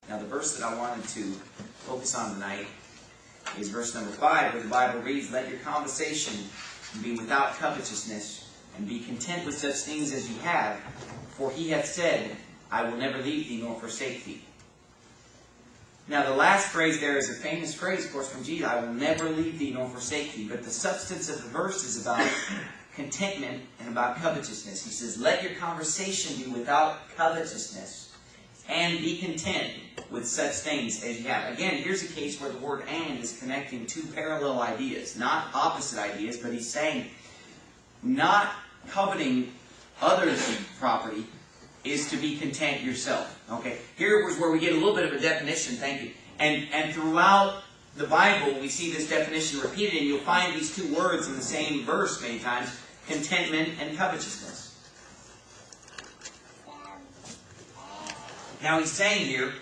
Now the verse that I wanted to focus on tonight is verse number 5, where the Bible reads, "Let your conversation be without covetousness, and be content with such things as ye have. For he hath said, I will never leave thee nor forsake thee." Now the last phrase there is a famous phrase, of course, from Jesus. "I will never leave thee nor forsake thee." But the substance of the verse is about contentment and about covetousness. He says, "Let your conversation be without covetousness, and be content with such things as you have." Again, here's a case where the word "and" is connecting two parallel ideas, not opposite ideas, but he's saying not coveting others' property is to be content yourself. Okay, here was where we get a little bit of a definition. Thank you. And throughout the Bible, we see this definition repeated, and you'll find these two words in the same verse many times: contentment and covetousness. Now he's saying here,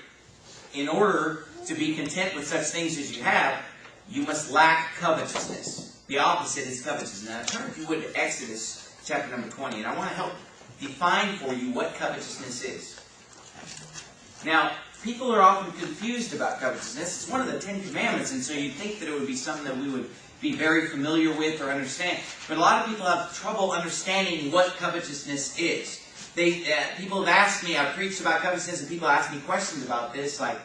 in order to be content with such things as you have, you must lack covetousness. The opposite is covetousness. Now turn, if you would, to Exodus chapter number 20, and I want to help define for you what covetousness is. Now, people are often confused about covetousness. It's one of the 10 Commandments, and so you'd think that it would be something that we would be very familiar with or understand. But a lot of people have trouble understanding what covetousness is. People have asked me, I've preached about covetousness, and people ask me questions about this, like,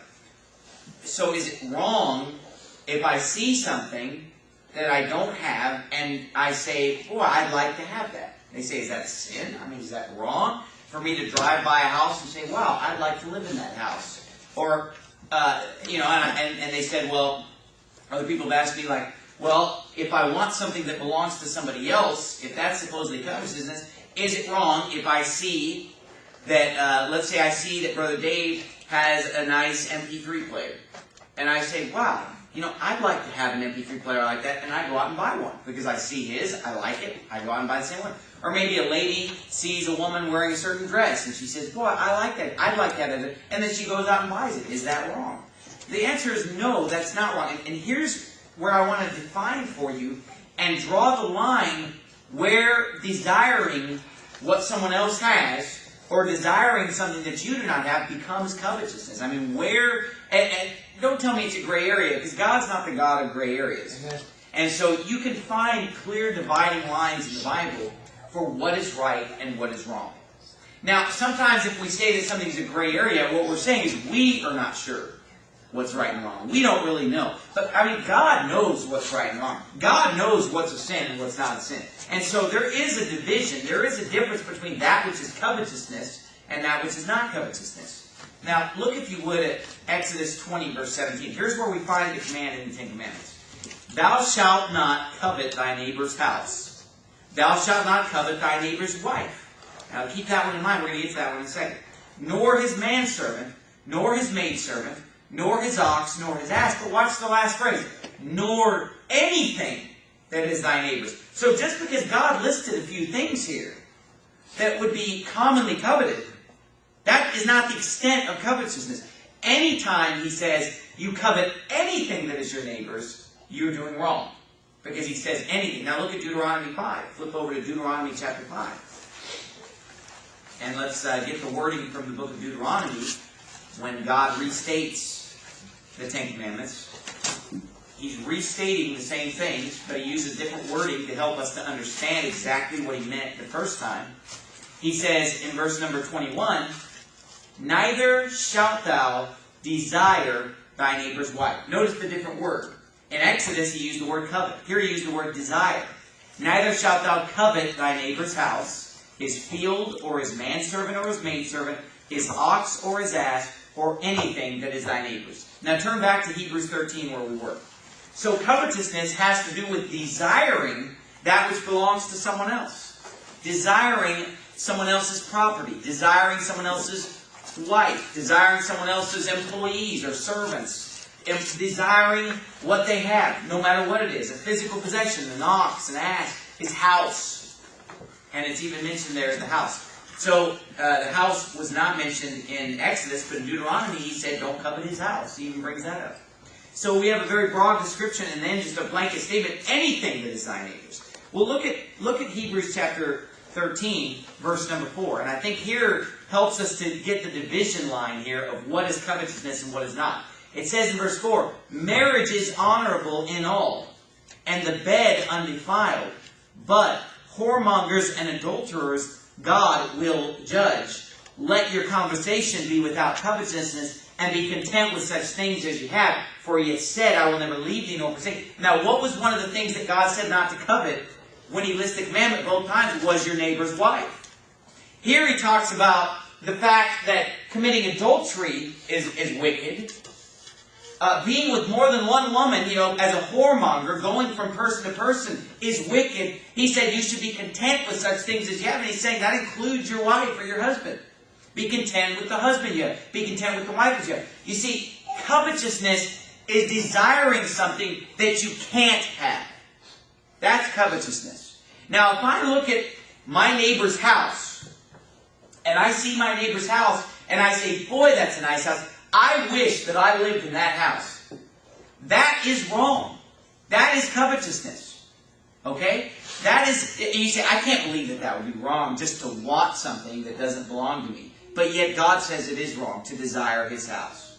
so is it wrong if I see something that I don't have, and I say, "Boy, I'd like to have that"? They say, "Is that sin? I mean, is that wrong for me to drive by a house and say, 'Wow, I'd like to live in that house'?" Or, and they said, well, other people have asked me, like, well, if I want something that belongs to somebody else, if that's supposedly covetousness, is it wrong if I see that, let's say I see that Brother Dave has a nice MP3 player, and I say, "Wow, I'd like to have an MP3 player like that," and I go out and buy one because I see his, I like it, I go out and buy the same one. Or maybe a lady sees a woman wearing a certain dress, and she says, "Boy, I like that, I'd like that," and then she goes out and buys it. Is that wrong? The answer is no, that's not wrong. And here's where I want to define for you and draw the line where desiring what someone else has or desiring something that you do not have becomes covetousness. I mean, where... And don't tell me it's a gray area, because God's not the God of gray areas. Amen. And so you can find clear dividing lines in the Bible for what is right and what is wrong. Now, sometimes if we say that something's a gray area, what we're saying is we are not sure what's right and wrong. We don't really know. But, I mean, God knows what's right and wrong. God knows what's a sin and what's not a sin. And so there is a division. There is a difference between that which is covetousness and that which is not covetousness. Now, look, if you would, at Exodus 20, verse 17. Here's where we find the command in the 10 Commandments. "Thou shalt not covet thy neighbor's house. Thou shalt not covet thy neighbor's wife." Now, keep that one in mind. We're going to get to that one in a second. "Nor his manservant, nor his maidservant, nor his ox, nor his ass." But watch the last phrase. "Nor anything that is thy neighbor's." So just because God listed a few things here that would be commonly coveted, that is not the extent of covetousness. Anytime he says you covet anything that is your neighbor's, you're doing wrong. Because he says anything. Now look at Deuteronomy 5. Flip over to Deuteronomy chapter 5. And let's get the wording from the book of Deuteronomy when God restates the 10 Commandments. He's restating the same things, but he uses different wording to help us to understand exactly what he meant the first time. He says in verse number 21, "Neither shalt thou desire thy neighbor's wife." Notice the different word. In Exodus, he used the word covet. Here he used the word desire. "Neither shalt thou covet thy neighbor's house, his field, or his manservant, or his maidservant, his ox, or his ass, or anything that is thy neighbor's." Now turn back to Hebrews 13 where we were. So covetousness has to do with desiring that which belongs to someone else. Desiring someone else's property. Desiring someone else's wife. Desiring someone else's employees or servants. Desiring what they have, no matter what it is. A physical possession, an ox, an ass, his house. And it's even mentioned there as the house. So the house was not mentioned in Exodus, but in Deuteronomy he said don't covet his house. He even brings that up. So we have a very broad description and then just a blanket statement, anything that is thy neighbor's. Well, look at Hebrews chapter 13, verse number 4. And I think here helps us to get the division line here of what is covetousness and what is not. It says in verse 4, marriage is honorable in all, and the bed undefiled, but whoremongers and adulterers God will judge. Let your conversation be without covetousness, and be content with such things as you have. For he has said, I will never leave thee nor forsake thee. Now, what was one of the things that God said not to covet when he lists the commandment both times? Was your neighbor's wife. Here he talks about the fact that committing adultery is wicked. Being with more than one woman, as a whoremonger, going from person to person, is wicked. He said you should be content with such things as you have. And he's saying that includes your wife or your husband. Be content with the husband you have. Be content with the wife that you have. You see, covetousness is desiring something that you can't have. That's covetousness. Now, if I look at my neighbor's house, and I see my neighbor's house, and I say, boy, that's a nice house. I wish that I lived in that house. That is wrong. That is covetousness. Okay? That is, you say, I can't believe that would be wrong just to want something that doesn't belong to me. But yet God says it is wrong to desire his house.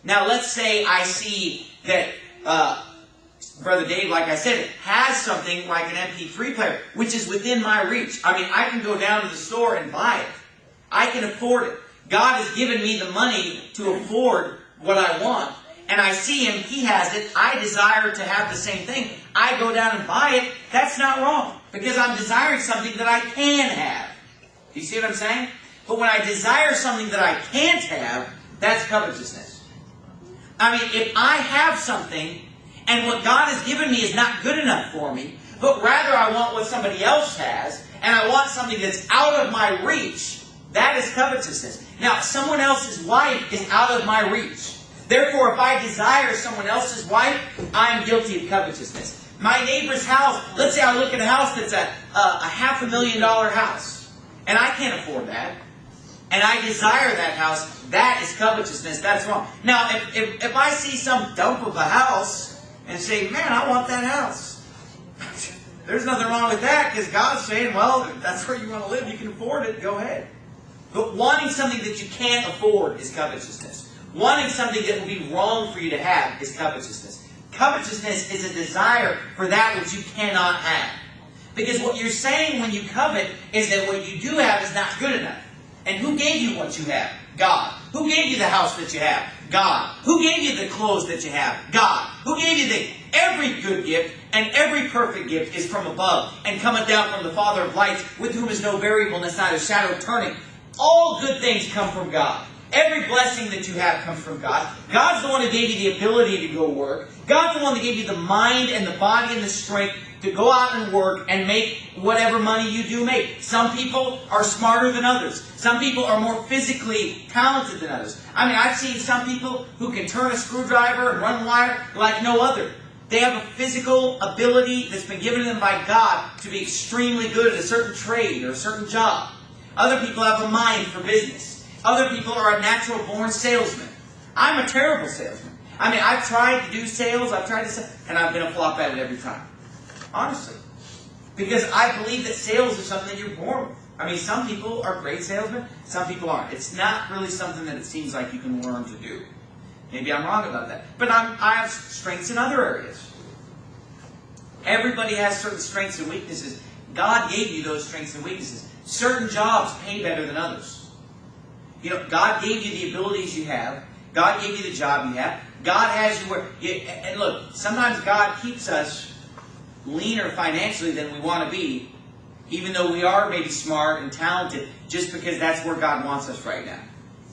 Now let's say I see that Brother Dave, like I said, has something like an MP3 player, which is within my reach. I mean, I can go down to the store and buy it. I can afford it. God has given me the money to afford what I want. And I see him, he has it. I desire to have the same thing. I go down and buy it. That's not wrong. Because I'm desiring something that I can have. Do you see what I'm saying? But when I desire something that I can't have, that's covetousness. I mean, if I have something, and what God has given me is not good enough for me, but rather I want what somebody else has, and I want something that's out of my reach, that is covetousness. Now, someone else's wife is out of my reach. Therefore, if I desire someone else's wife, I am guilty of covetousness. My neighbor's house, let's say I look at a house that's a $500,000 house, and I can't afford that, and I desire that house, that is covetousness. That's wrong. Now, if I see some dump of a house and say, man, I want that house, there's nothing wrong with that, because God's saying, well, if that's where you want to live, you can afford it, go ahead. But wanting something that you can't afford is covetousness. Wanting something that would be wrong for you to have is covetousness. Covetousness is a desire for that which you cannot have. Because what you're saying when you covet is that what you do have is not good enough. And who gave you what you have? God. Who gave you the house that you have? God. Who gave you the clothes that you have? God. Who gave you every good gift and every perfect gift is from above and cometh down from the Father of lights, with whom is no variableness, neither shadow of turning. All good things come from God. Every blessing that you have comes from God. God's the one who gave you the ability to go work. God's the one that gave you the mind and the body and the strength to go out and work and make whatever money you do make. Some people are smarter than others. Some people are more physically talented than others. I mean, I've seen some people who can turn a screwdriver and run wire like no other. They have a physical ability that's been given to them by God to be extremely good at a certain trade or a certain job. Other people have a mind for business. Other people are a natural-born salesman. I'm a terrible salesman. I mean, I've tried to do sales, and I've been a flop at it every time. Honestly. Because I believe that sales is something that you're born with. I mean, some people are great salesmen, some people aren't. It's not really something that it seems like you can learn to do. Maybe I'm wrong about that. But I have strengths in other areas. Everybody has certain strengths and weaknesses. God gave you those strengths and weaknesses. Certain jobs pay better than others. You know, God gave you the abilities you have. God gave you the job you have. God has you where... And look, sometimes God keeps us leaner financially than we want to be, even though we are maybe smart and talented, just because that's where God wants us right now.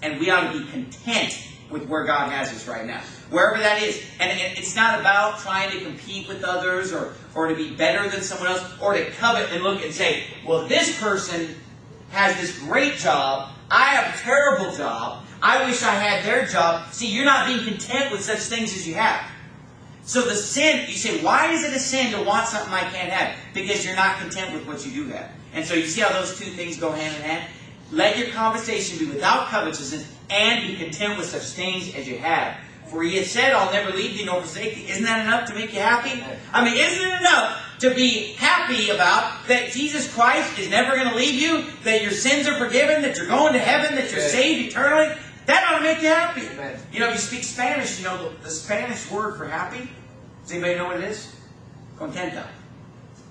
And we ought to be content with where God has us right now. Wherever that is. And it's not about trying to compete with others or to be better than someone else or to covet and look and say, well, this person has this great job. I have a terrible job. I wish I had their job. See, you're not being content with such things as you have. So the sin, you say, why is it a sin to want something I can't have? Because you're not content with what you do have. And so you see how those two things go hand in hand? Let your conversation be without covetousness and be content with such things as you have. For he has said, I'll never leave thee nor forsake thee. Isn't that enough to make you happy? I mean, isn't it enough to be happy about that Jesus Christ is never going to leave you, that your sins are forgiven, that you're going to heaven, that you're saved eternally. That ought to make you happy. Amen. You know, if you speak Spanish, you know the Spanish word for happy. Does anybody know what it is? Contento.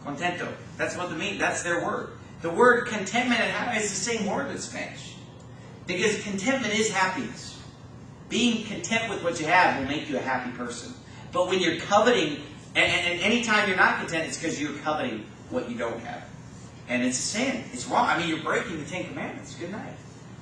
Contento. That's what it means. That's their word. The word contentment and happiness is the same word in Spanish. Because contentment is happiness. Being content with what you have will make you a happy person. But when you're coveting, and anytime you're not content, it's because you're coveting what you don't have. And it's a sin. It's wrong. I mean, you're breaking the Ten Commandments. Good night.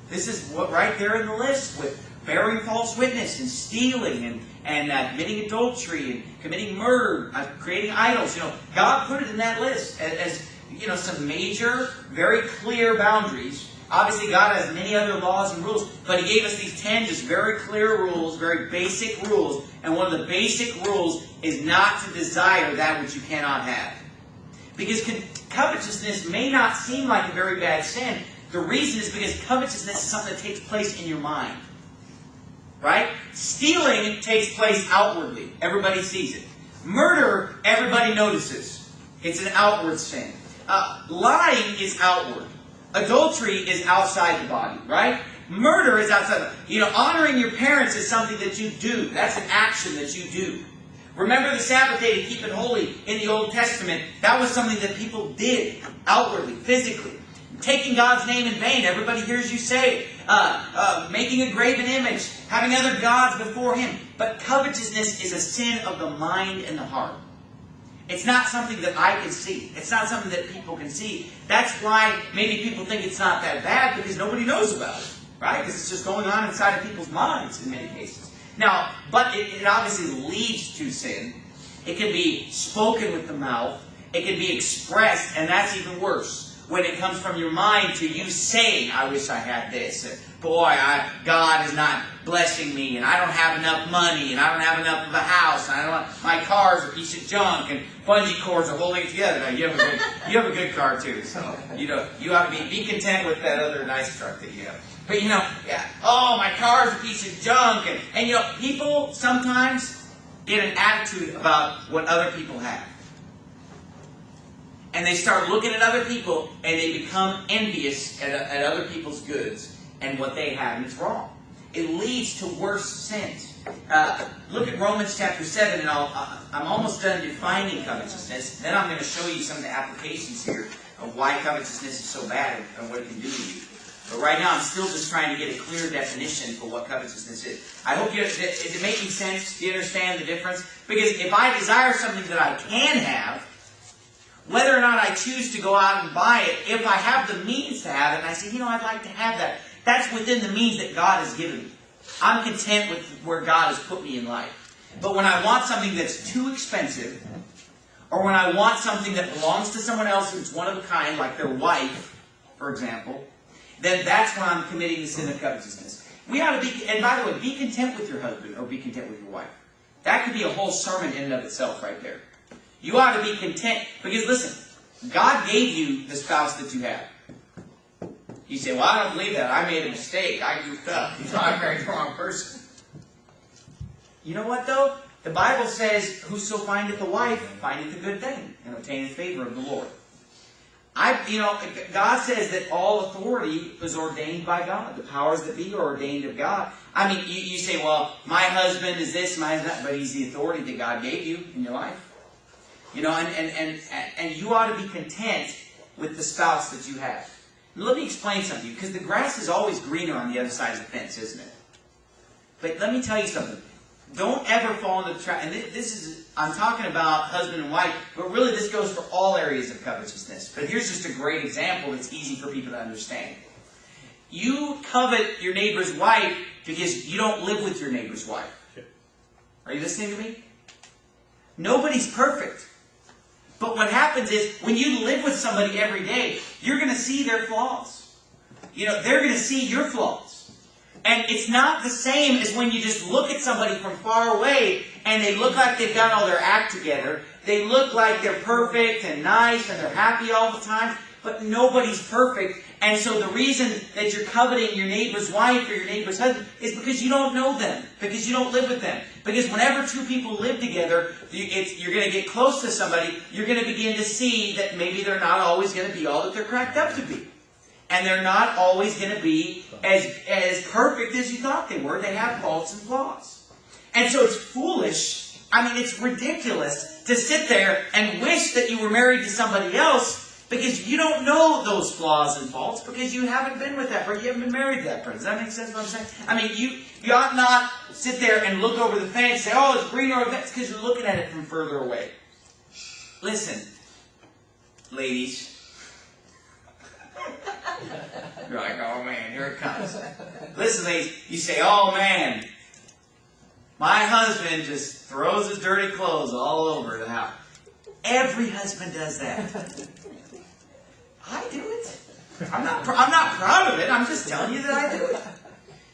This is what right there in the list with bearing false witness and stealing and committing adultery and committing murder, creating idols. You know, God put it in that list as you know, some major, very clear boundaries. Obviously, God has many other laws and rules, but He gave us these 10 just very clear rules, very basic rules. And one of the basic rules is not to desire that which you cannot have. Because covetousness may not seem like a very bad sin. The reason is because covetousness is something that takes place in your mind. Right? Stealing takes place outwardly. Everybody sees it. Murder, everybody notices. It's an outward sin. Lying is outward. Adultery is outside the body, right? Murder is outside. You know, honoring your parents is something that you do. That's an action that you do. Remember the Sabbath day to keep it holy in the Old Testament. That was something that people did outwardly, physically. Taking God's name in vain. Everybody hears you say it. Making a graven image. Having other gods before Him. But covetousness is a sin of the mind and the heart. It's not something that I can see. It's not something that people can see. That's why maybe people think it's not that bad, because nobody knows about it. Right? Because it's just going on inside of people's minds in many cases. Now, but it obviously leads to sin. It can be spoken with the mouth. It can be expressed, and that's even worse. When it comes from your mind to you saying, I wish I had this. Boy, God is not blessing me, and I don't have enough money, and I don't have enough of a house, and my car's a piece of junk, and bungee cords are holding it together. Now, you have a good car too, so you ought to be content with that other nice truck that you have. But my car's a piece of junk, and people sometimes get an attitude about what other people have. And they start looking at other people, and they become envious at other people's goods and what they have, and it's wrong. It leads to worse sins. Look at Romans chapter 7, and I'm almost done defining covetousness. Then I'm going to show you some of the applications here of why covetousness is so bad and what it can do to you. But right now, I'm still just trying to get a clear definition for what covetousness is. I hope is it making sense? Do you understand the difference? Because if I desire something that I can have, whether or not I choose to go out and buy it, if I have the means to have it, and I say, I'd like to have that, that's within the means that God has given me. I'm content with where God has put me in life. But when I want something that's too expensive, or when I want something that belongs to someone else who's one of a kind, like their wife, for example, then that's when I'm committing the sin of covetousness. We ought to be, and by the way, be content with your husband, or be content with your wife. That could be a whole sermon in and of itself right there. You ought to be content. Because listen, God gave you the spouse that you have. You say, well, I don't believe that. I made a mistake. I goofed up. I married the wrong person. You know what, though? The Bible says, whoso findeth a wife findeth a good thing, and obtaineth favor of the Lord. God says that all authority is ordained by God. The powers that be are ordained of God. I mean, you say, well, my husband is this, my husband that, but he's the authority that God gave you in your life. And you ought to be content with the spouse that you have. And let me explain something to you, because the grass is always greener on the other side of the fence, isn't it? But let me tell you something. Don't ever fall into the trap. And I'm talking about husband and wife, but really this goes for all areas of covetousness. But here's just a great example that's easy for people to understand. You covet your neighbor's wife because you don't live with your neighbor's wife. Are you listening to me? Nobody's perfect. But what happens is, when you live with somebody every day, you're going to see their flaws. They're going to see your flaws. And it's not the same as when you just look at somebody from far away and they look like they've got all their act together. They look like they're perfect and nice and they're happy all the time. But nobody's perfect. And so the reason that you're coveting your neighbor's wife or your neighbor's husband is because you don't know them, because you don't live with them. Because whenever two people live together, you're going to get close to somebody, you're going to begin to see that maybe they're not always going to be all that they're cracked up to be. And they're not always going to be as perfect as you thought they were. They have faults and flaws. And so it's foolish, I mean it's ridiculous to sit there and wish that you were married to somebody else because you don't know those flaws and faults because you haven't been with that person. You haven't been married to that person. Does that make sense what I'm saying? I mean, you ought not sit there and look over the fence and say, oh, it's green or it's because you're looking at it from further away. Listen, ladies. You're like, oh man, here it comes. Listen, ladies, you say, oh man, my husband just throws his dirty clothes all over the house. Every husband does that. I do it. I'm not proud of it. I'm just telling you that I do it.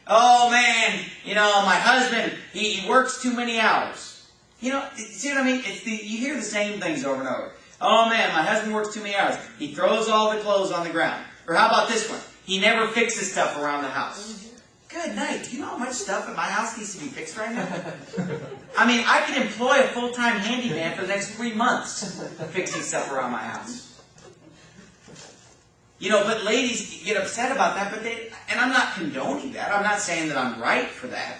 Oh man, my husband, he works too many hours. See what I mean? You hear the same things over and over. Oh man, my husband works too many hours. He throws all the clothes on the ground. Or how about this one? He never fixes stuff around the house. Good night. Do you know how much stuff at my house needs to be fixed right now? I mean, I could employ a full-time handyman for the next 3 months fixing stuff around my house. But ladies get upset about that, and I'm not condoning that. I'm not saying that I'm right for that.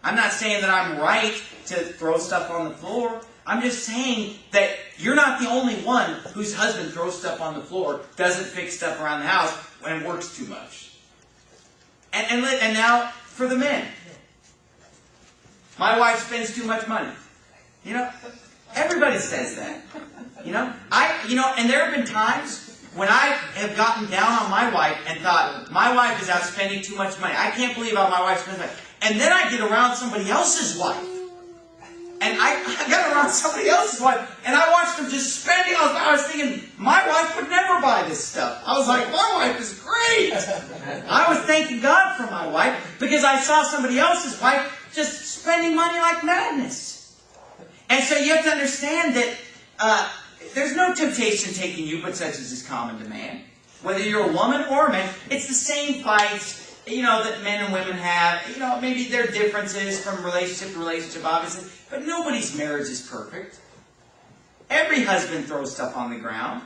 I'm not saying that I'm right to throw stuff on the floor. I'm just saying that you're not the only one whose husband throws stuff on the floor, doesn't fix stuff around the house, and works too much. And now, for the men. My wife spends too much money. Everybody says that. And there have been times when I have gotten down on my wife and thought, my wife is out spending too much money. I can't believe how my wife spends money. And then I get around somebody else's wife. And I got around somebody else's wife, and I watched them just spending. I was thinking, my wife would never buy this stuff. I was like, my wife is great. I was thanking God for my wife because I saw somebody else's wife just spending money like madness. And so you have to understand that there's no temptation taking you but such as is common to man. Whether you're a woman or a man, it's the same fights that men and women have. Maybe there are differences from relationship to relationship, obviously. But nobody's marriage is perfect. Every husband throws stuff on the ground.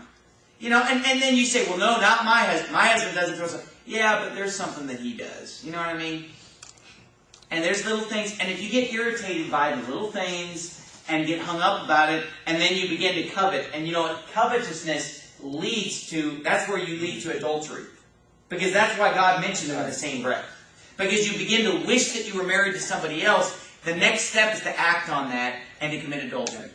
And then you say, well, no, not my husband. My husband doesn't throw stuff. Yeah, but there's something that he does. You know what I mean? And there's little things. And if you get irritated by the little things and get hung up about it, and then you begin to covet, and covetousness that's where you lead to adultery. Because that's why God mentioned them in the same breath. Because you begin to wish that you were married to somebody else, the next step is to act on that and to commit adultery.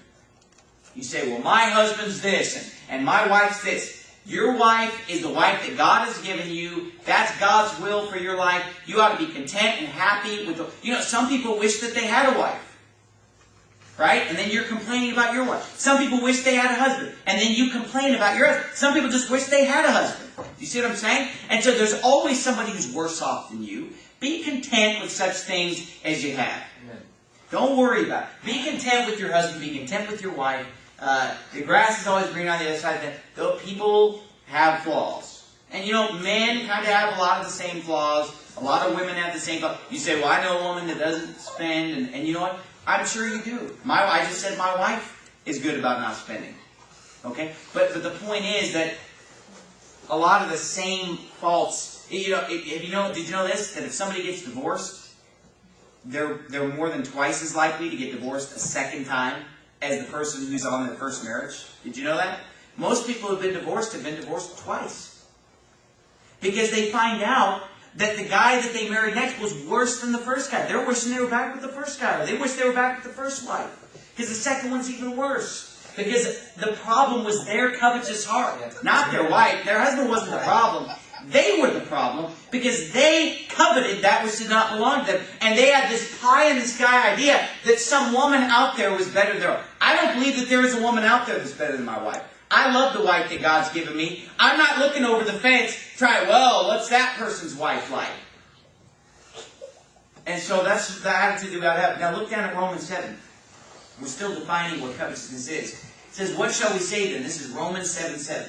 You say, well, my husband's this, and my wife's this. Your wife is the wife that God has given you. That's God's will for your life. You ought to be content and happy with some people wish that they had a wife. Right? And then you're complaining about your wife. Some people wish they had a husband. And then you complain about your husband. Some people just wish they had a husband. You see what I'm saying? And so there's always somebody who's worse off than you. Be content with such things as you have. Amen. Don't worry about it. Be content with your husband. Be content with your wife. The grass is always green on the other side. Though people have flaws. And men kind of have a lot of the same flaws. A lot of women have the same flaws. You say, well, I know a woman that doesn't spend. And you know what? I'm sure you do. I just said my wife is good about not spending. Okay? But the point is that a lot of the same faults. Did you know this? That if somebody gets divorced, they're more than twice as likely to get divorced a second time as the person who's on their first marriage. Did you know that? Most people who've been divorced twice. Because they find out that the guy that they married next was worse than the first guy. They're wishing they were back with the first guy. Or they wish they were back with the first wife. Because the second one's even worse. Because the problem was their covetous heart. Not their wife. Their husband wasn't the problem. They were the problem. Because they coveted that which did not belong to them. And they had this pie-in-the-sky idea that some woman out there was better than their wife. I don't believe that there is a woman out there that's better than my wife. I love the wife that God's given me. I'm not looking over the fence, what's that person's wife like? And so that's the attitude about heaven. Now look down at Romans 7. We're still defining what covetousness is. It says, what shall we say then? This is Romans 7:7.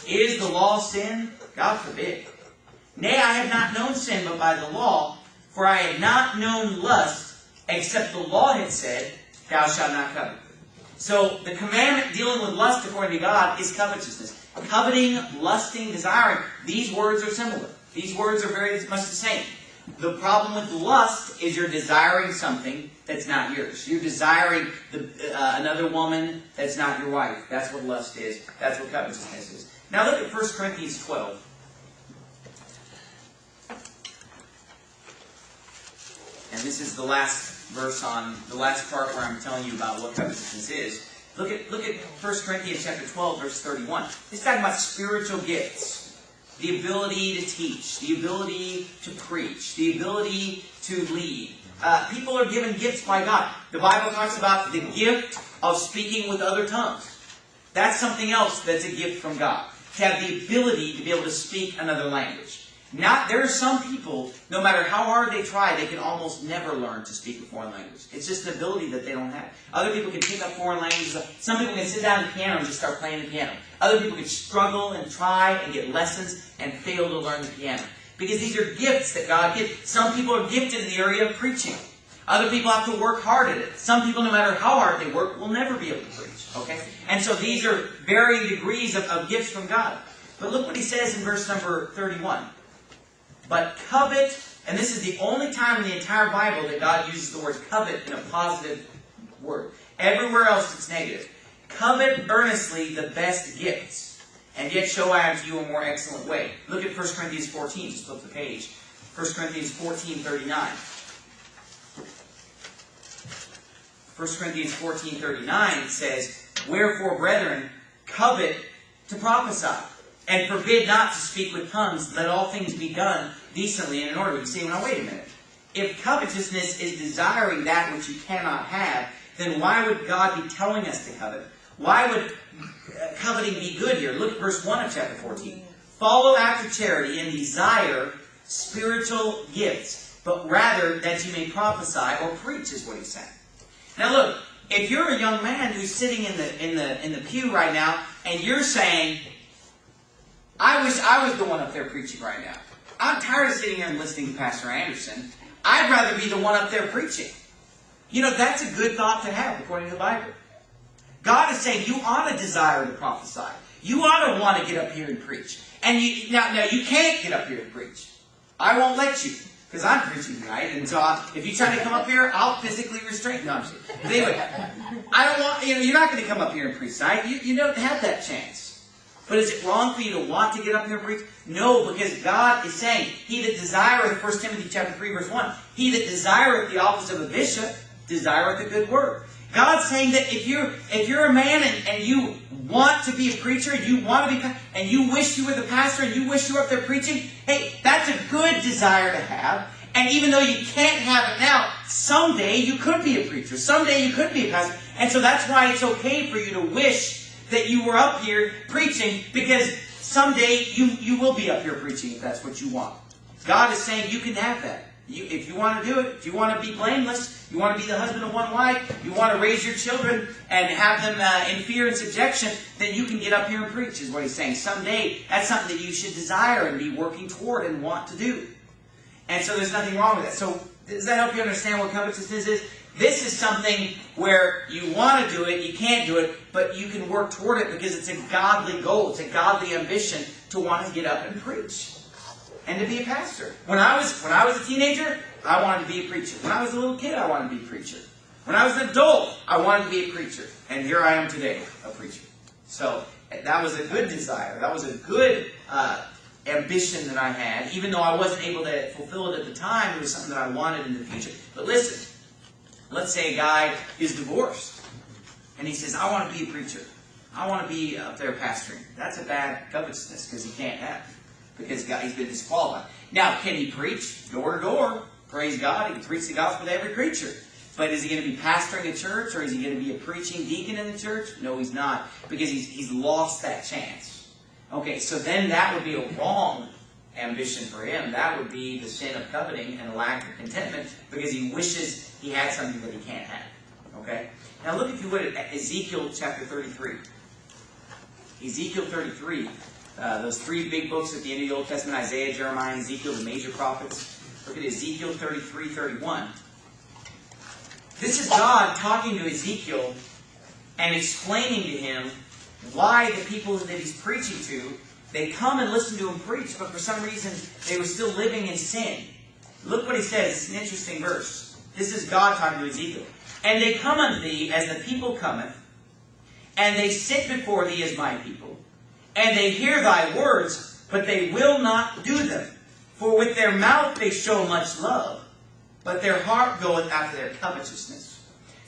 Is the law sin? God forbid. Nay, I have not known sin but by the law, for I had not known lust, except the law had said, thou shalt not covet. So the commandment dealing with lust according to God is covetousness. Coveting, lusting, desiring. These words are similar. These words are very much the same. The problem with lust is you're desiring something that's not yours. You're desiring another woman that's not your wife. That's what lust is. That's what covetousness is. Now look at 1 Corinthians 12. And this is the last verse on the last part where I'm telling you about what covetousness is. Look at 1 Corinthians chapter 12, verse 31. It's talking about spiritual gifts. The ability to teach, the ability to preach, the ability to lead. People are given gifts by God. The Bible talks about the gift of speaking with other tongues. That's something else that's a gift from God. To have the ability to be able to speak another language. There are some people, no matter how hard they try, they can almost never learn to speak a foreign language. It's just an ability that they don't have. Other people can pick up foreign languages. Some people can sit down at the piano and just start playing the piano. Other people can struggle and try and get lessons and fail to learn the piano. Because these are gifts that God gives. Some people are gifted in the area of preaching. Other people have to work hard at it. Some people, no matter how hard they work, will never be able to preach. Okay? And so these are varying degrees of gifts from God. But look what he says in verse number 31. But covet, and this is the only time in the entire Bible that God uses the word covet in a positive word. Everywhere else it's negative. Covet earnestly the best gifts, and yet show I unto you a more excellent way. Look at 1 Corinthians 14. Just flip the page. 1 Corinthians 14:39. 1 Corinthians 14:39 says, wherefore, brethren, covet to prophesy, and forbid not to speak with tongues, let all things be done decently and in order. You say, now wait a minute. If covetousness is desiring that which you cannot have, then why would God be telling us to covet? Why would coveting be good here? Look at verse 1 of chapter 14. Follow after charity and desire spiritual gifts, but rather that you may prophesy or preach, is what he's saying. Now look, if you're a young man who's sitting in the pew right now, and you're saying, I wish I was the one up there preaching right now. I'm tired of sitting here and listening to Pastor Anderson. I'd rather be the one up there preaching. You know, that's a good thought to have according to the Bible. God is saying you ought to desire to prophesy. You ought to want to get up here and preach. And now you can't get up here and preach. I won't let you, because I'm preaching tonight. And so if you try to come up here, I'll physically restrain you. No, I'm just kidding. But anyway, I don't want, you're not going to come up here and preach tonight. You don't have that chance. But is it wrong for you to want to get up here and preach? No, because God is saying, he that desireth, 1 Timothy chapter 3, verse 1, he that desireth the office of a bishop, desireth a good word. God's saying that if you're a man and you want to be a preacher, and you want to be, and you wish you were the pastor, and you wish you were up there preaching, hey, that's a good desire to have. And even though you can't have it now, someday you could be a preacher. Someday you could be a pastor. And so that's why it's okay for you to wish that you were up here preaching, because someday you will be up here preaching if that's what you want. God is saying you can have that. If you want to do it, if you want to be blameless, you want to be the husband of one wife, you want to raise your children and have them in fear and subjection, then you can get up here and preach, is what he's saying. Someday, that's something that you should desire and be working toward and want to do. And so there's nothing wrong with that. So does that help you understand what covetousness is? This is something where you want to do it, you can't do it, but you can work toward it because it's a godly goal. It's a godly ambition to want to get up and preach and to be a pastor. When I was a teenager, I wanted to be a preacher. When I was a little kid, I wanted to be a preacher. When I was an adult, I wanted to be a preacher. And here I am today, a preacher. So that was a good desire. That was a good ambition that I had. Even though I wasn't able to fulfill it at the time, it was something that I wanted in the future. But listen. Let's say a guy is divorced, and he says, I want to be a preacher. I want to be up there pastoring. That's a bad covetousness, because he can't have it, because he's been disqualified. Now, can he preach door to door? Praise God, he can preach the gospel to every creature. But is he going to be pastoring a church, or is he going to be a preaching deacon in the church? No, he's not, because he's lost that chance. Okay, so then that would be a wrong ambition for him. That would be the sin of coveting and a lack of contentment, because he wishes he had something that he can't have. Okay? Now look, if you would, at Ezekiel chapter 33. Ezekiel 33. those three big books at the end of the Old Testament, Isaiah, Jeremiah, and Ezekiel, the major prophets. Look at Ezekiel 33:31. This is God talking to Ezekiel and explaining to him why the people that he's preaching to, they come and listen to him preach, but for some reason they were still living in sin. Look what he says. It's an interesting verse. This is God talking to Ezekiel. And they come unto thee as the people cometh, and they sit before thee as my people, and they hear thy words, but they will not do them. For with their mouth they show much love, but their heart goeth after their covetousness.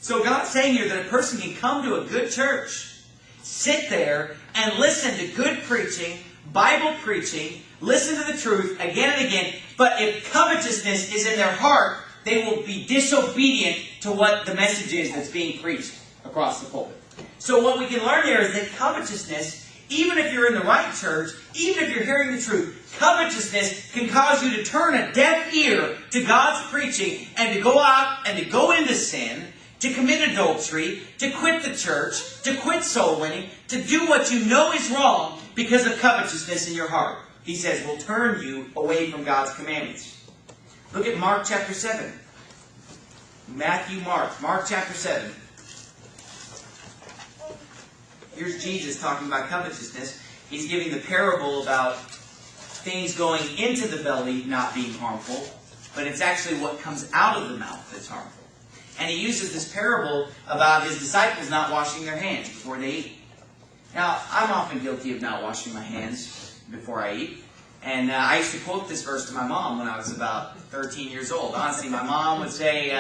So God's saying here that a person can come to a good church, sit there, and listen to good preaching, Bible preaching, listen to the truth again and again, but if covetousness is in their heart, they will be disobedient to what the message is that's being preached across the pulpit. So what we can learn here is that covetousness, even if you're in the right church, even if you're hearing the truth, covetousness can cause you to turn a deaf ear to God's preaching and to go out and to go into sin, to commit adultery, to quit the church, to quit soul winning, to do what you know is wrong because of covetousness in your heart. He says will turn you away from God's commandments. Look at Mark chapter 7. Mark chapter 7. Here's Jesus talking about covetousness. He's giving the parable about things going into the belly not being harmful, but it's actually what comes out of the mouth that's harmful. And he uses this parable about his disciples not washing their hands before they eat. Now, I'm often guilty of not washing my hands before I eat. And I used to quote this verse to my mom when I was about 13 years old. Honestly, my mom would say,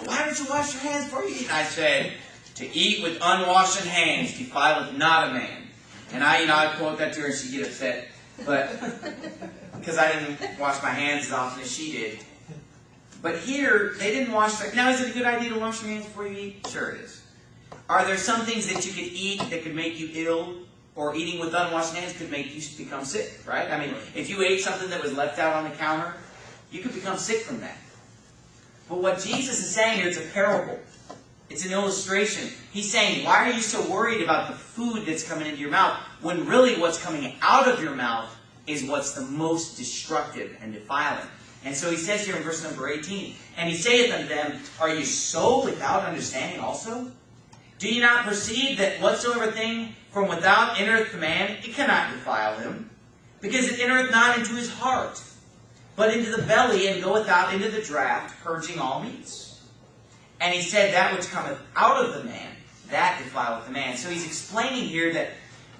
why don't you wash your hands before you eat? And I said, to eat with unwashed hands defileth not a man. And I'd quote that to her and she'd get upset. But because I didn't wash my hands as often as she did. But here, they didn't wash their... Now, is it a good idea to wash your hands before you eat? Sure it is. Are there some things that you could eat that could make you ill? Or eating with unwashed hands could make you become sick, right? I mean, if you ate something that was left out on the counter, you could become sick from that. But what Jesus is saying here, it's a parable. It's an illustration. He's saying, why are you so worried about the food that's coming into your mouth when really what's coming out of your mouth is what's the most destructive and defiling? And so he says here in verse number 18, and he saith unto them, are you so without understanding also? Do you not perceive that whatsoever thing from without entereth the man, it cannot defile him, because it entereth not into his heart, but into the belly, and goeth out into the draught, purging all meats. And he said, that which cometh out of the man, that defileth the man. So he's explaining here that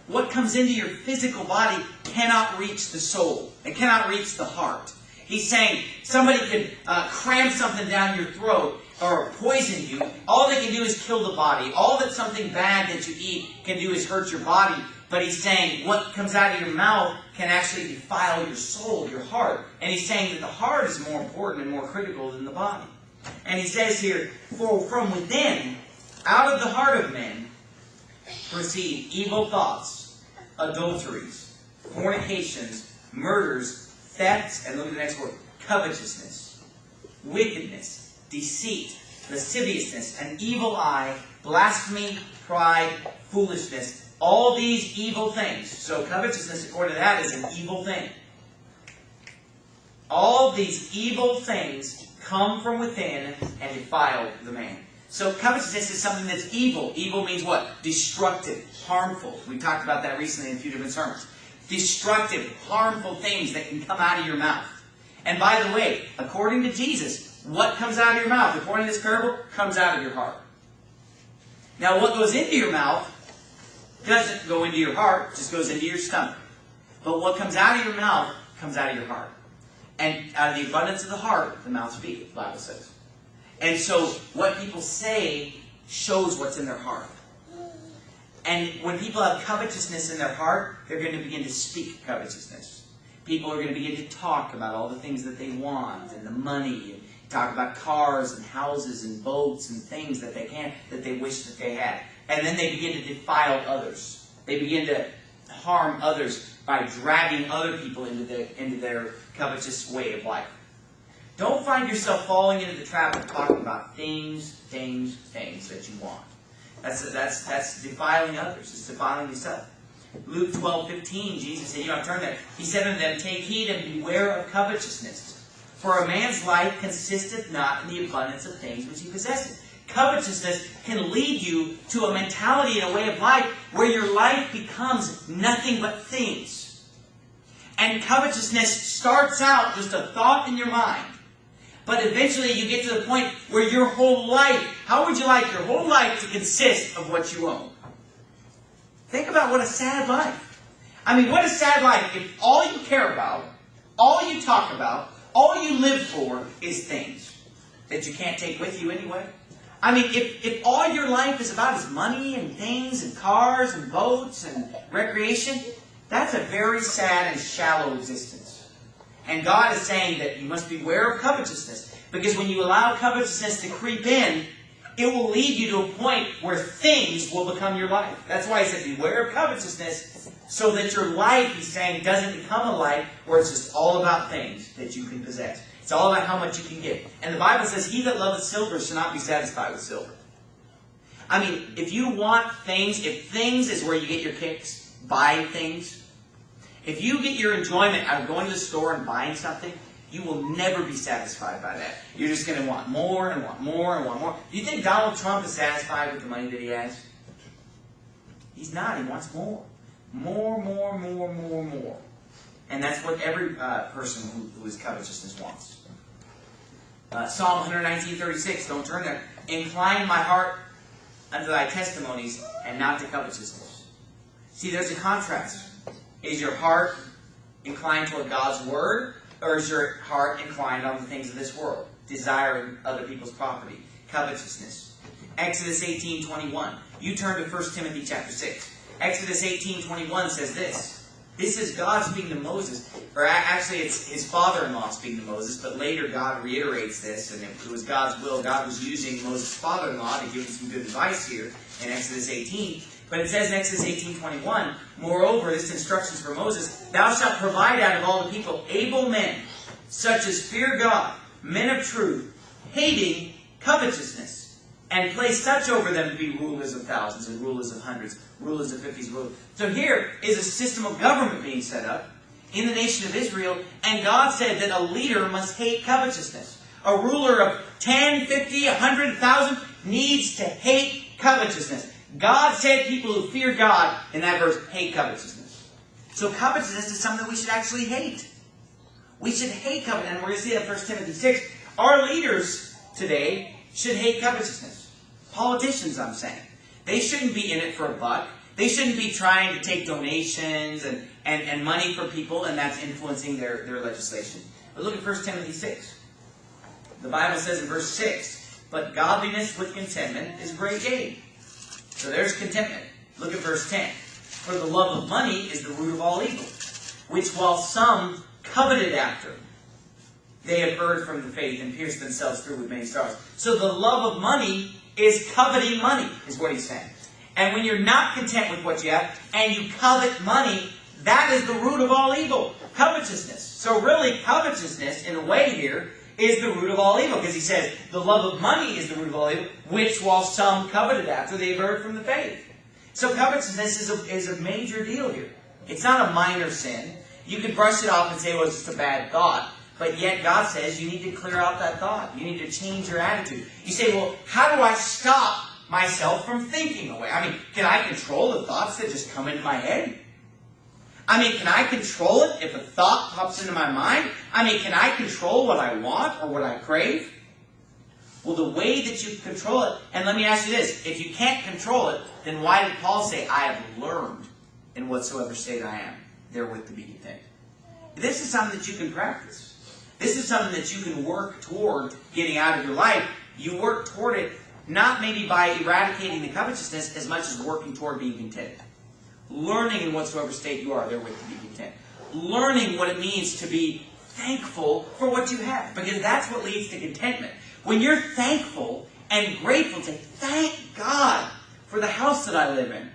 what comes into your physical body cannot reach the soul. It cannot reach the heart. He's saying somebody could cram something down your throat or poison you. All they can do is kill the body. All that something bad that you eat can do is hurt your body. But he's saying what comes out of your mouth can actually defile your soul, your heart. And he's saying that the heart is more important and more critical than the body. And he says here, for from within, out of the heart of men, proceed evil thoughts, adulteries, fornications, murders, thefts, and look at the next word, covetousness, wickedness, deceit, lasciviousness, an evil eye, blasphemy, pride, foolishness. All these evil things. So covetousness, according to that, is an evil thing. All these evil things come from within and defile the man. So covetousness is something that's evil. Evil means what? Destructive, harmful. We talked about that recently in a few different sermons. Destructive, harmful things that can come out of your mouth. And by the way, according to Jesus, what comes out of your mouth, according to this parable, comes out of your heart. Now, what goes into your mouth doesn't go into your heart, it just goes into your stomach. But what comes out of your mouth comes out of your heart. And out of the abundance of the heart, the mouth speaketh, the Bible says. And so, what people say shows what's in their heart. And when people have covetousness in their heart, they're going to begin to speak covetousness. People are going to begin to talk about all the things that they want, and the money, and talk about cars and houses and boats and things that they wish that they had. And then they begin to defile others. They begin to harm others by dragging other people into their covetous way of life. Don't find yourself falling into the trap of talking about things that you want. That's defiling others. It's defiling yourself. Luke 12:15, Jesus said, I've turned there. He said unto them, take heed and beware of covetousness. For a man's life consisteth not in the abundance of things which he possesseth. Covetousness can lead you to a mentality and a way of life where your life becomes nothing but things. And covetousness starts out just a thought in your mind. But eventually you get to the point where your whole life, how would you like your whole life to consist of what you own? Think about what a sad life. I mean, what a sad life if all you care about, all you talk about, all you live for is things that you can't take with you anyway. I mean, if all your life is about is money and things and cars and boats and recreation, that's a very sad and shallow existence. And God is saying that you must beware of covetousness. Because when you allow covetousness to creep in, it will lead you to a point where things will become your life. That's why he said, beware of covetousness, so that your life, he's saying, doesn't become a life where it's just all about things that you can possess. It's all about how much you can get. And the Bible says, he that loveth silver shall not be satisfied with silver. I mean, if you want things, if things is where you get your kicks, buying things, if you get your enjoyment out of going to the store and buying something, you will never be satisfied by that. You're just going to want more and want more and want more. Do you think Donald Trump is satisfied with the money that he has? He's not. He wants more. More, more, more, more, more. And that's what every person who is covetousness wants. Psalm 119:36. Don't turn there. Incline my heart unto thy testimonies and not to covetousness. See, there's a contrast. Is your heart inclined toward God's word? Or is your heart inclined on the things of this world? Desiring other people's property. Covetousness. Exodus 18:21. You turn to 1 Timothy chapter 6. Exodus 18:21 says this. This is God speaking to Moses. Or actually it's his father-in-law speaking to Moses. But later God reiterates this. And it was God's will. God was using Moses' father-in-law to give him some good advice here in Exodus 18. But it says in Exodus 18:21, moreover, this instructions for Moses, thou shalt provide out of all the people able men, such as fear God, men of truth, hating covetousness, and place such over them to be rulers of thousands and rulers of hundreds, rulers of fifties. So here is a system of government being set up in the nation of Israel, and God said that a leader must hate covetousness. A ruler of 10, 50, 100, 1,000 needs to hate covetousness. God said people who fear God, in that verse, hate covetousness. So covetousness is something that we should actually hate. We should hate covetousness. And we're going to see that in 1 Timothy 6. Our leaders today should hate covetousness. Politicians, I'm saying. They shouldn't be in it for a buck. They shouldn't be trying to take donations and money from people, and that's influencing their legislation. But look at 1 Timothy 6. The Bible says in verse 6, but godliness with contentment is great gain. So there's contentment. Look at verse 10. For the love of money is the root of all evil, which while some coveted after, they have erred from the faith and pierced themselves through with many sorrows. So the love of money is coveting money, is what he's saying. And when you're not content with what you have, and you covet money, that is the root of all evil. Covetousness. So really, covetousness, in a way here, is the root of all evil. Because he says, the love of money is the root of all evil, which while some coveted after, they have erred from the faith. So covetousness is a major deal here. It's not a minor sin. You could brush it off and say, well, it's just a bad thought. But yet God says you need to clear out that thought. You need to change your attitude. You say, well, how do I stop myself from thinking away? I mean, can I control the thoughts that just come into my head? I mean, can I control it if a thought pops into my mind? I mean, can I control what I want or what I crave? Well, the way that you control it, and let me ask you this, if you can't control it, then why did Paul say, I have learned in whatsoever state I am, therewith to be content? This is something that you can practice. This is something that you can work toward getting out of your life. You work toward it not maybe by eradicating the covetousness as much as working toward being content. Learning in whatsoever state you are, therewith to be content. Learning what it means to be thankful for what you have. Because that's what leads to contentment. When you're thankful and grateful to thank God for the house that I live in.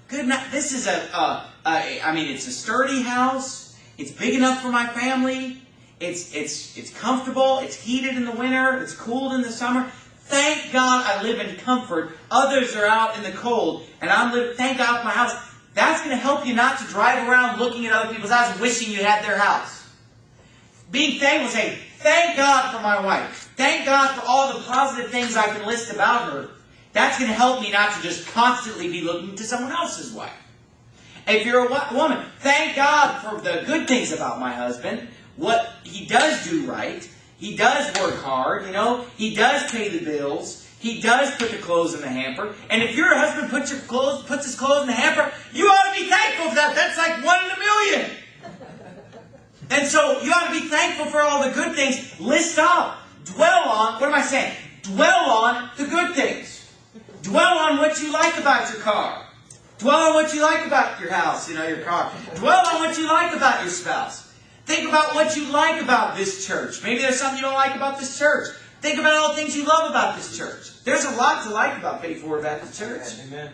Good night. This is it's a sturdy house. It's big enough for my family. It's comfortable. It's heated in the winter. It's cooled in the summer. Thank God I live in comfort. Others are out in the cold. And thank God for my house. That's going to help you not to drive around looking at other people's houses, wishing you had their house. Being thankful, saying, thank God for my wife. Thank God for all the positive things I can list about her. That's going to help me not to just constantly be looking to someone else's wife. If you're a woman, thank God for the good things about my husband. What he does do right. He does work hard, He does pay the bills. He does put the clothes in the hamper. And if your husband puts his clothes in the hamper, you ought to be thankful for that. That's like 1 in a million. And so you ought to be thankful for all the good things. List off. Dwell on, what am I saying? Dwell on the good things. Dwell on what you like about your car. Dwell on what you like about your house, your car. Dwell on what you like about your spouse. Think about what you like about this church. Maybe there's something you don't like about this church. Think about all the things you love about this church. There's a lot to like about Faith Forward Baptist Church. Amen.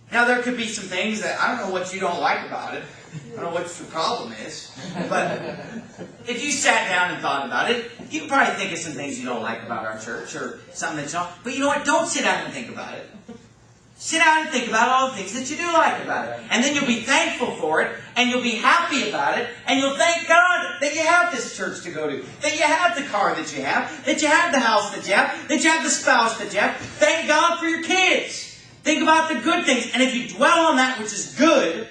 Now, there could be some things that I don't know what you don't like about it. I don't know what the problem is. But if you sat down and thought about it, you could probably think of some things you don't like about our church or something that you don't. But you know what? Don't sit down and think about it. Sit down and think about all the things that you do like about it. And then you'll be thankful for it, and you'll be happy about it, and you'll thank God that you have this church to go to, that you have the car that you have the house that you have the spouse that you have. Thank God for your kids. Think about the good things. And if you dwell on that which is good,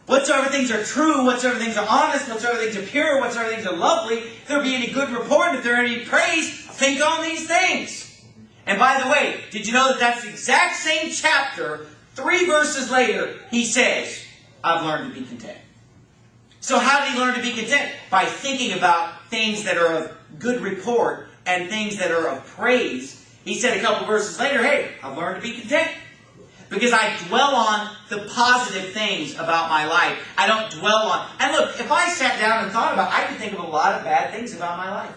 whatsoever things are true, whatsoever things are honest, whatsoever things are pure, whatsoever things are lovely, if there be any good report, if there are any praise, think on these things. And by the way, did you know that that's the exact same chapter, 3 verses later, he says, I've learned to be content. So how did he learn to be content? By thinking about things that are of good report and things that are of praise. He said a couple verses later, hey, I've learned to be content. Because I dwell on the positive things about my life. I don't dwell on... And look, if I sat down and thought about it, I could think of a lot of bad things about my life.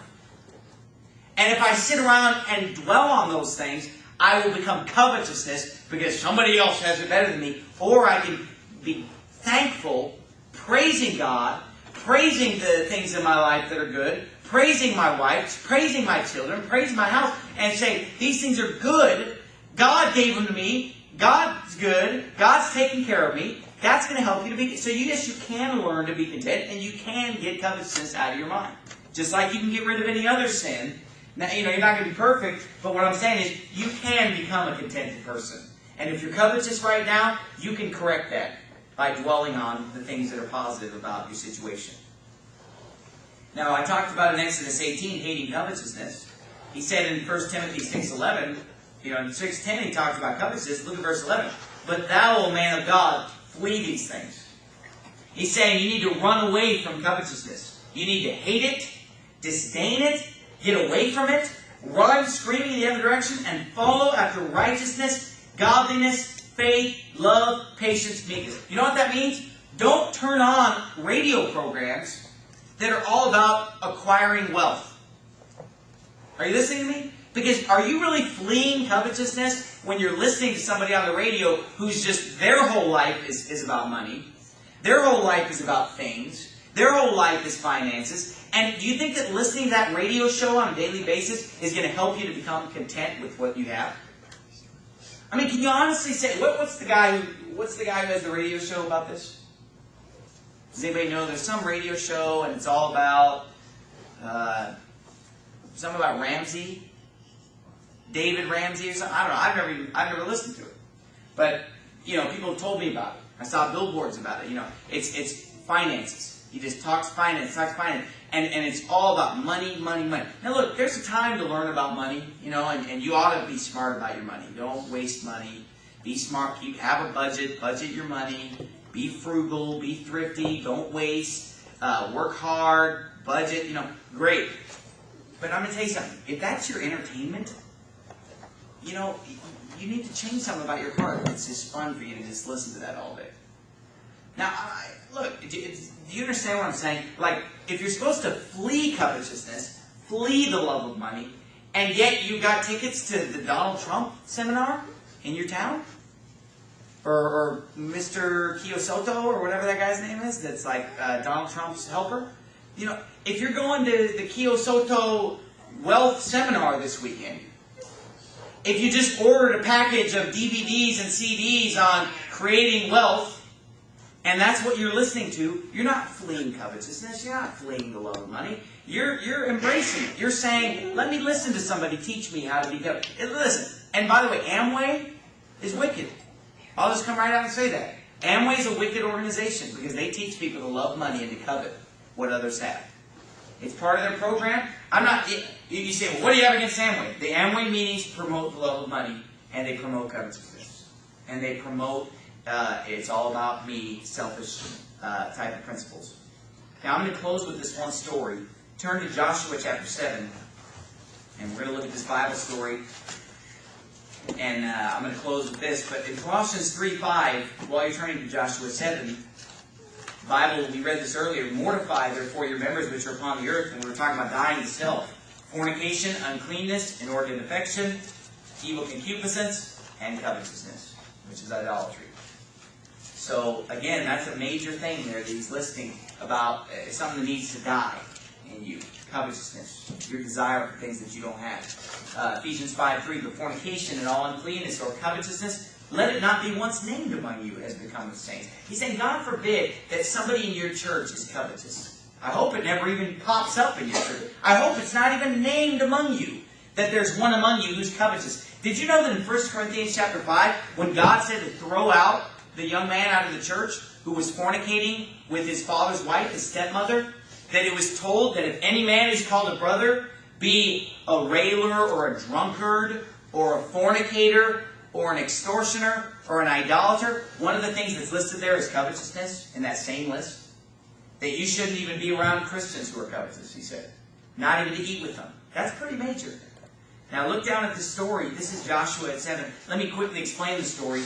And if I sit around and dwell on those things, I will become covetousness because somebody else has it better than me. Or I can be thankful, praising God, praising the things in my life that are good, praising my wife, praising my children, praising my house, and say, these things are good. God gave them to me. God's good. God's taking care of me. That's going to help you to be... So yes, you can learn to be content, and you can get covetousness out of your mind. Just like you can get rid of any other sin. Now, you're not going to be perfect, but what I'm saying is you can become a contented person. And if you're covetous right now, you can correct that by dwelling on the things that are positive about your situation. Now, I talked about in Exodus 18, hating covetousness. He said in 1 Timothy 6:11, in 6:10 he talks about covetousness. Look at verse 11. But thou, O man of God, flee these things. He's saying you need to run away from covetousness. You need to hate it, disdain it, get away from it, run screaming in the other direction, and follow after righteousness, godliness, faith, love, patience, meekness. You know what that means? Don't turn on radio programs that are all about acquiring wealth. Are you listening to me? Because are you really fleeing covetousness when you're listening to somebody on the radio who's just, their whole life is about money, their whole life is about things, their whole life is finances, and do you think that listening to that radio show on a daily basis is going to help you to become content with what you have? I mean, can you honestly say, what's the guy who has the radio show about this? Does anybody know there's some radio show and it's all about, something about Ramsey? David Ramsey or something? I don't know. I've never listened to it. But, people have told me about it. I saw billboards about it. It's finances. He just talks finance. And it's all about money. Now look, there's a time to learn about money, and you ought to be smart about your money. Don't waste money. Be smart. Have a budget your money. Be frugal, be thrifty, don't waste, work hard, budget, great. But I'm going to tell you something. If that's your entertainment, you need to change something about your heart. It's just fun for you to just listen to that all day. Now, look, do you understand what I'm saying? Like, if you're supposed to flee covetousness, flee the love of money, and yet you got tickets to the Donald Trump seminar in your town? Or Mr. Kiyosoto, or whatever that guy's name is, that's like Donald Trump's helper. If you're going to the Kiyosoto wealth seminar this weekend, if you just ordered a package of DVDs and CDs on creating wealth, and that's what you're listening to, you're not fleeing covetousness. You're not fleeing the love of money. You're embracing it. You're saying, let me listen to somebody teach me how to be covetous. Listen, and by the way, Amway is wicked. I'll just come right out and say that. Amway is a wicked organization because they teach people to love money and to covet what others have. It's part of their program. I'm not. You say, well, what do you have against Amway? The Amway meetings promote the love of money, and they promote covetousness, and they promote it's all about me, selfish type of principles. Now I'm going to close with this one story. Turn to Joshua chapter 7, and we're going to look at this Bible story. And I'm going to close with this. But in Colossians 3:5, while you're turning to Joshua 7, the Bible, we read this earlier, mortify therefore your members which are upon the earth. And we were talking about dying to self. Fornication, uncleanness, inordinate affection, evil concupiscence, and covetousness, which is idolatry. So again, that's a major thing there that he's listing about something that needs to die in you. Covetousness, your desire for things that you don't have. Ephesians 5:3, but fornication and all uncleanness or covetousness, let it not be once named among you as become the saints. He's saying, God forbid that somebody in your church is covetous. I hope it never even pops up in your church. I hope it's not even named among you, that there's one among you who's covetous. Did you know that in 1 Corinthians chapter 5, when God said to throw out the young man out of the church who was fornicating with his father's wife, his stepmother, that it was told that if any man who's called a brother be a railer or a drunkard or a fornicator or an extortioner or an idolater, one of the things that's listed there is covetousness in that same list. That you shouldn't even be around Christians who are covetous, he said. Not even to eat with them. That's pretty major. Now look down at the story. This is Joshua at 7. Let me quickly explain the story.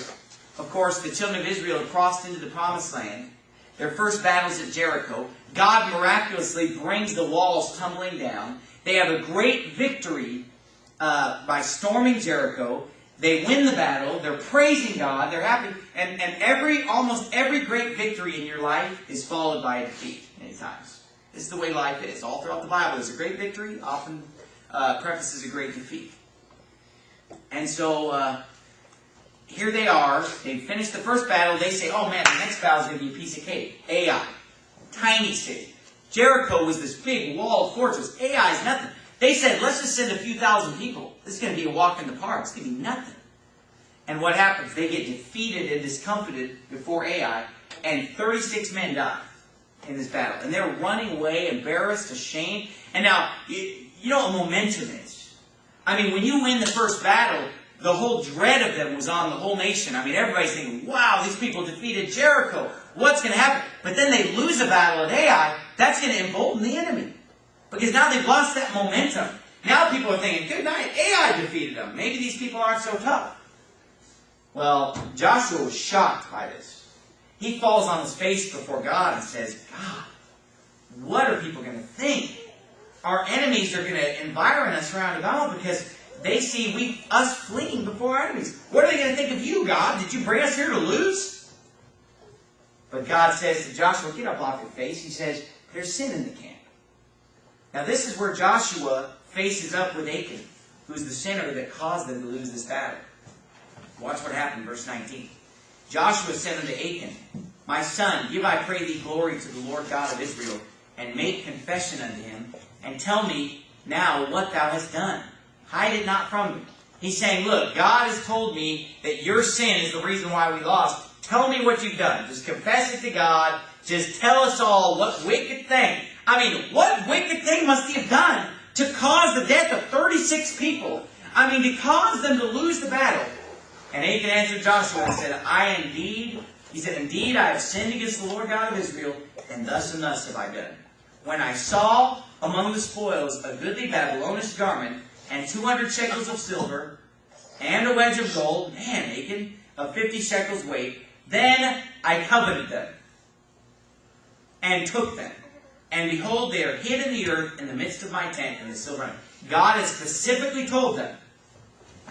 Of course, the children of Israel had crossed into the promised land. Their first battle's at Jericho. God miraculously brings the walls tumbling down. They have a great victory by storming Jericho. They win the battle. They're praising God. They're happy. And almost every great victory in your life is followed by a defeat many times. This is the way life is. All throughout the Bible, there's a great victory, often prefaces a great defeat. And so here they are. They finished the first battle. They say, oh man, the next battle is going to be a piece of cake. Ai. Tiny city. Jericho was this big walled fortress. Ai is nothing. They said, let's just send a few thousand people. This is going to be a walk in the park. It's going to be nothing. And what happens? They get defeated and discomfited before Ai, and 36 men die in this battle. And they're running away, embarrassed, ashamed. And now, you know what momentum is. I mean, when you win the first battle, the whole dread of them was on the whole nation. I mean, everybody's thinking, wow, these people defeated Jericho. What's going to happen? But then they lose a battle at Ai. That's going to embolden the enemy. Because now they've lost that momentum. Now people are thinking, good night, Ai defeated them. Maybe these people aren't so tough. Well, Joshua was shocked by this. He falls on his face before God and says, God, what are people going to think? Our enemies are going to environ us round about because they see us fleeing before our enemies. What are they going to think of you, God? Did you bring us here to lose? But God says to Joshua, get up off your face. He says, there's sin in the camp. Now this is where Joshua faces up with Achan, who's the sinner that caused them to lose this battle. Watch what happened, verse 19. Joshua said unto Achan, my son, give I pray thee glory to the Lord God of Israel, and make confession unto him, and tell me now what thou hast done. Hide it not from me. He's saying, look, God has told me that your sin is the reason why we lost. Tell me what you've done. Just confess it to God. Just tell us all what wicked thing. I mean, what wicked thing must he have done to cause the death of 36 people? I mean, to cause them to lose the battle. And Achan answered Joshua and said, Indeed, I have sinned against the Lord God of Israel, and thus have I done. When I saw among the spoils a goodly Babylonish garment, and 200 shekels of silver, and a wedge of gold, man, Achan, of 50 shekels weight, then I coveted them, and took them. And behold, they are hid in the earth in the midst of my tent and the silver. God has specifically told them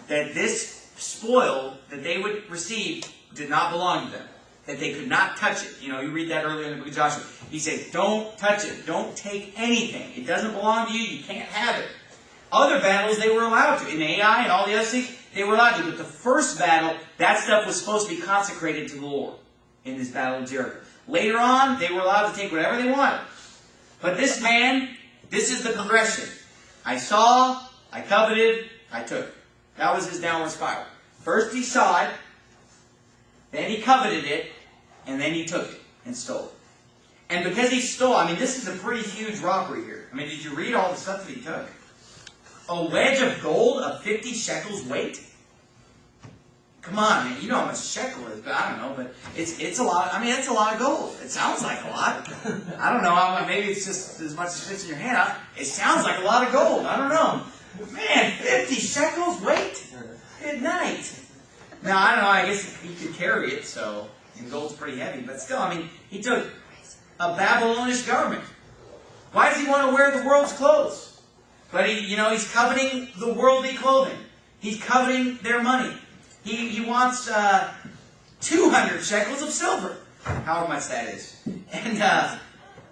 that this spoil that they would receive did not belong to them. That they could not touch it. You know, you read that earlier in the book of Joshua. He said, don't touch it. Don't take anything. It doesn't belong to you. You can't have it. Other battles they were allowed to. In Ai and all the other things, they were allowed to. But the first battle, that stuff was supposed to be consecrated to the Lord in this battle of Jericho. Later on, they were allowed to take whatever they wanted. But this man, this is the progression. I saw, I coveted, I took it. That was his downward spiral. First he saw it, then he coveted it, and then he took it and stole it. And because he stole, I mean, this is a pretty huge robbery here. I mean, did you read all the stuff that he took? A wedge of gold of 50 shekels weight? Come on, man. You know how much a shekel is, but I don't know. But it's a lot. I mean, it's a lot of gold. It sounds like a lot. I don't know. Maybe it's just as much as fits in your hand. It sounds like a lot of gold. I don't know. Man, 50 shekels weight? Good night. Now, I don't know. I guess he could carry it, so... And gold's pretty heavy. But still, I mean, he took a Babylonish garment. Why does he want to wear the world's clothes? But he's coveting the worldly clothing. He's coveting their money. He wants 200 shekels of silver. However much that is. And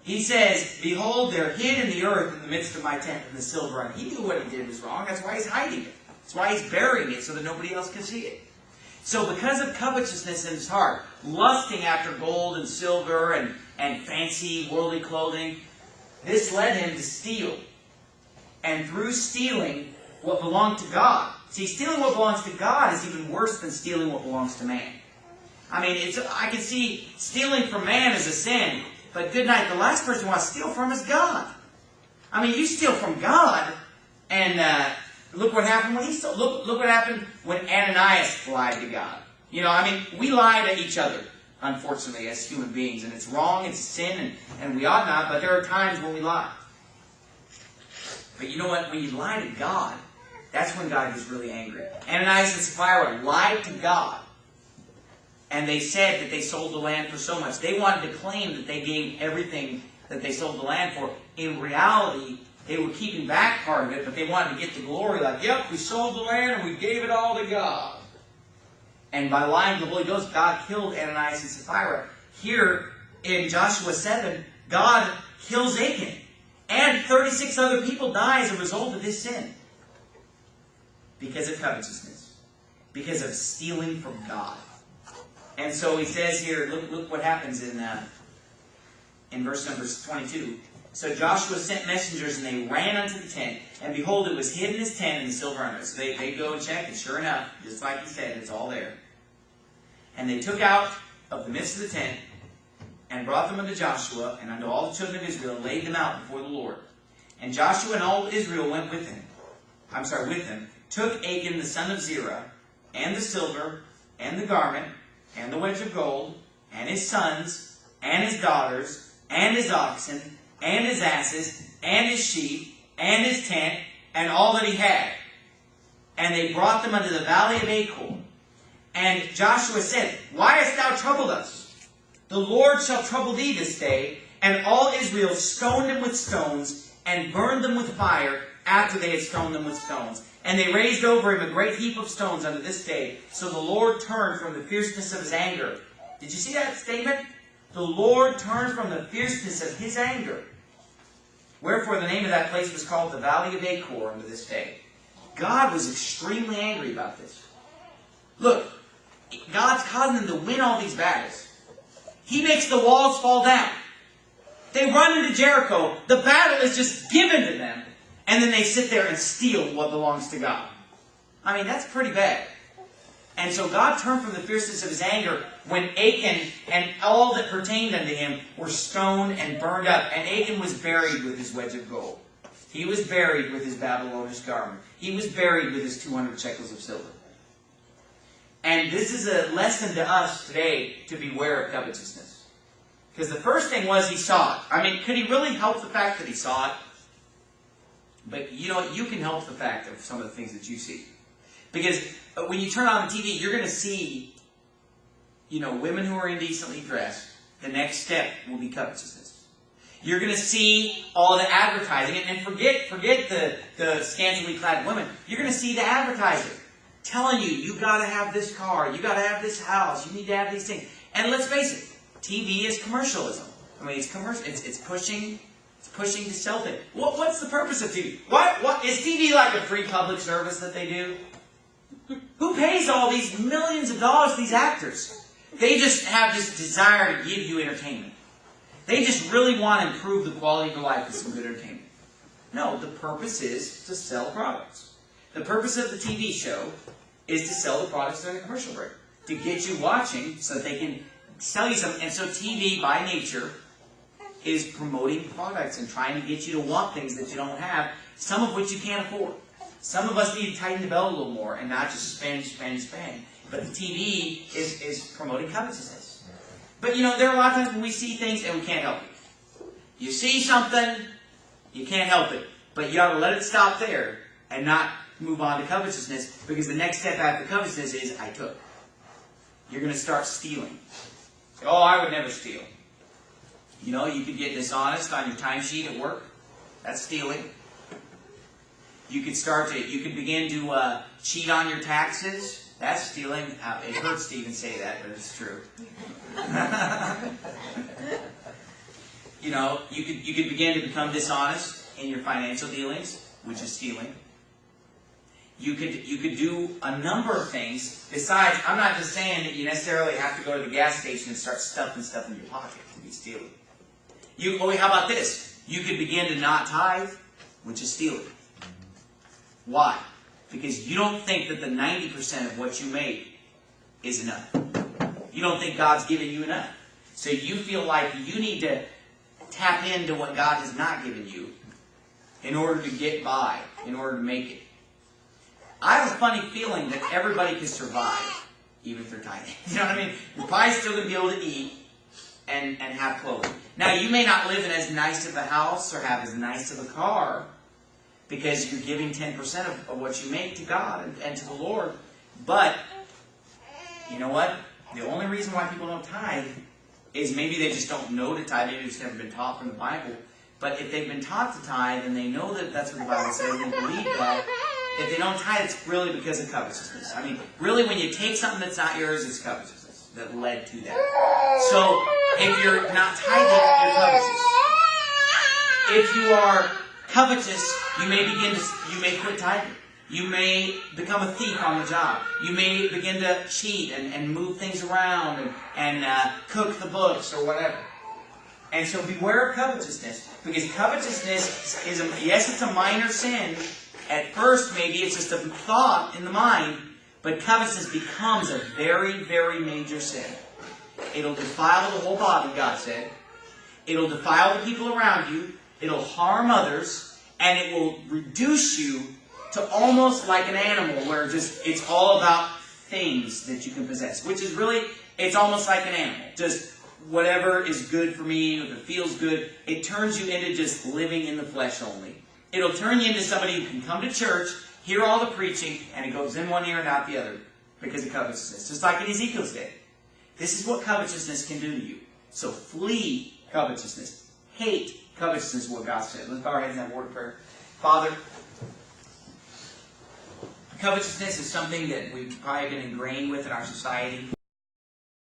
he says, behold, they're hid in the earth in the midst of my tent, and the silver. And he knew what he did was wrong. That's why he's hiding it. That's why he's burying it so that nobody else can see it. So because of covetousness in his heart, lusting after gold and silver and fancy worldly clothing, this led him to steal. And through stealing what belonged to God. See, stealing what belongs to God is even worse than stealing what belongs to man. I mean, I can see stealing from man is a sin, but good night, the last person you want to steal from is God. I mean, you steal from God, and look what happened when he stole. Look what happened when Ananias lied to God. I mean, we lie to each other, unfortunately, as human beings, and it's wrong, it's a sin, and we ought not, but there are times when we lie. But you know what? When you lie to God, that's when God gets really angry. Ananias and Sapphira lied to God. And they said that they sold the land for so much. They wanted to claim that they gave everything that they sold the land for. In reality, they were keeping back part of it, but they wanted to get the glory. Like, yep, we sold the land and we gave it all to God. And by lying to the Holy Ghost, God killed Ananias and Sapphira. Here in Joshua 7, God kills Achan. And 36 other people die as a result of his sin. Because of covetousness. Because of stealing from God. And so he says here, look what happens in verse number 22. So Joshua sent messengers, and they ran unto the tent. And behold, it was hid in his tent, and the silver under it. So they go and check, and sure enough, just like he said, it's all there. And they took out of the midst of the tent, and brought them unto Joshua, and unto all the children of Israel, and laid them out before the Lord. And Joshua and all Israel went with him. Took Achan the son of Zerah, and the silver, and the garment, and the wedge of gold, and his sons, and his daughters, and his oxen, and his asses, and his sheep, and his tent, and all that he had. And they brought them unto the valley of Achor. And Joshua said, Why hast thou troubled us? The Lord shall trouble thee this day. And all Israel stoned them with stones, and burned them with fire, after they had stoned them with stones. And they raised over him a great heap of stones unto this day. So the Lord turned from the fierceness of his anger. Did you see that statement? The Lord turned from the fierceness of his anger. Wherefore the name of that place was called the Valley of Achor unto this day. God was extremely angry about this. Look, God's causing them to win all these battles. He makes the walls fall down. They run into Jericho. The battle is just given to them. And then they sit there and steal what belongs to God. I mean, that's pretty bad. And so God turned from the fierceness of his anger when Achan and all that pertained unto him were stoned and burned up. And Achan was buried with his wedge of gold. He was buried with his Babylonish garment. He was buried with his 200 shekels of silver. And this is a lesson to us today to beware of covetousness. Because the first thing was he saw it. I mean, could he really help the fact that he saw it? But you know what? You can help the fact of some of the things that you see. Because when you turn on the TV, you're going to see, women who are indecently dressed. The next step will be covetousness. You're going to see all the advertising. And forget the scantily clad women. You're going to see the advertising telling you, you got to have this car. You got to have this house. You need to have these things. And let's face it, TV is commercialism. I mean, it's commercial. It's pushing to sell things. What's the purpose of TV? What is TV like a free public service that they do? Who pays all these millions of dollars to these actors? They just have this desire to give you entertainment. They just really want to improve the quality of your life with some good entertainment. No, the purpose is to sell products. The purpose of the TV show is to sell the products during the commercial break. To get you watching so that they can sell you something. And so TV, by nature, is promoting products and trying to get you to want things that you don't have, some of which you can't afford. Some of us need to tighten the belt a little more and not just spend. But the TV is promoting covetousness. But you know, there are a lot of times when we see things and we can't help it. You see something, you can't help it. But you ought to let it stop there and not move on to covetousness, because the next step after covetousness is, I took. You're going to start stealing. Oh, I would never steal. You know, you could get dishonest on your timesheet at work. That's stealing. You could begin to cheat on your taxes. That's stealing. It hurts to even say that, but it's true. You know, you could begin to become dishonest in your financial dealings, which is stealing. You could do a number of things. Besides, I'm not just saying that you necessarily have to go to the gas station and start stuffing stuff in your pocket to be stealing. How about this? You could begin to not tithe, which is stealing. Why? Because you don't think that the 90% of what you make is enough. You don't think God's given you enough. So you feel like you need to tap into what God has not given you in order to get by, in order to make it. I have a funny feeling that everybody can survive, even if they're tithing. You know what I mean? You're probably still going to be able to eat and have clothing. Now, you may not live in as nice of a house or have as nice of a car because you're giving 10% of what you make to God and to the Lord. But, you know what? The only reason why people don't tithe is maybe they just don't know to tithe. Maybe it's never been taught from the Bible. But if they've been taught to tithe and they know that that's what the Bible says and they believe that, if they don't tithe, it's really because of covetousness. I mean, really, when you take something that's not yours, it's covetousness that led to that. So, if you're not tithing, you're covetous. If you are covetous, you may quit tithing. You may become a thief on the job. You may begin to cheat and move things around and cook the books or whatever. And so beware of covetousness, because covetousness is, yes, it's a minor sin. At first, maybe it's just a thought in the mind, but covetousness becomes a very, very major sin. It'll defile the whole body, God said. It'll defile the people around you. It'll harm others, and it will reduce you to almost like an animal, where it's all about things that you can possess, which is really, it's almost like an animal. Just whatever is good for me, if it feels good, it turns you into just living in the flesh only. It'll turn you into somebody who can come to church, hear all the preaching, and it goes in one ear and out the other because of covetousness. Just like in Ezekiel's day. This is what covetousness can do to you. So flee covetousness. Hate covetousness is what God said. Let's bow our heads and have a word of prayer. Father, covetousness is something that we've probably been ingrained with in our society.